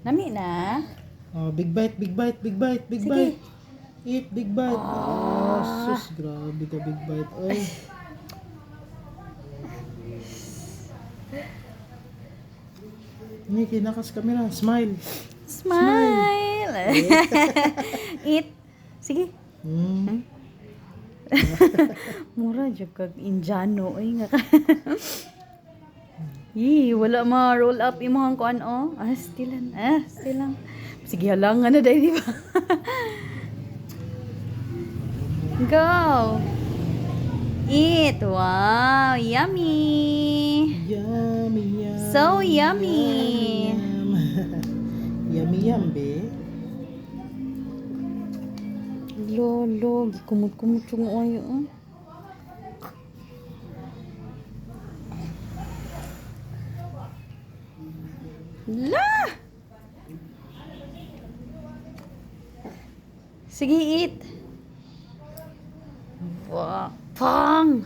Nami na. Oh, big bite, big bite, big bite, big Sige. bite. Eat, big bite. Sus, grabe ka, big bite. Oy. Ini kinakas kamera. Smile. Smile. Eat. Sige. Hmm. Mura jud kag Indiano ay nga ka. Wala ma-roll up imong kuan oh. Stilan. Stilang. Sige halangan na dai di ba? Go. Eat. Wow, yummy. Yummy, yum. So yummy. Yum. Yummy, yum, be. Lolo, gikumot-kumot yung oyo. La! Sige, eat. Wah, pang!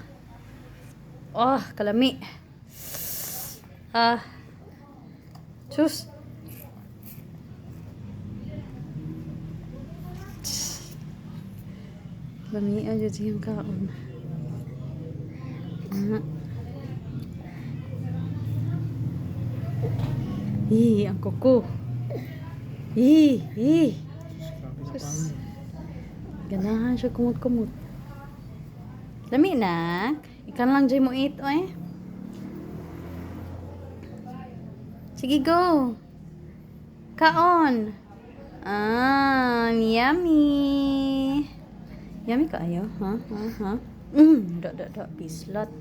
Oh, kalami. Sus. Lami aja siyang kaon. Ang kuko. Sus. Ganahan siya kumot-kumot. Lami na. Ikan lang dyan mo eat, oy. Sige, go. Kaon. Yummy. Yummy kayo, ha? Da, pislat.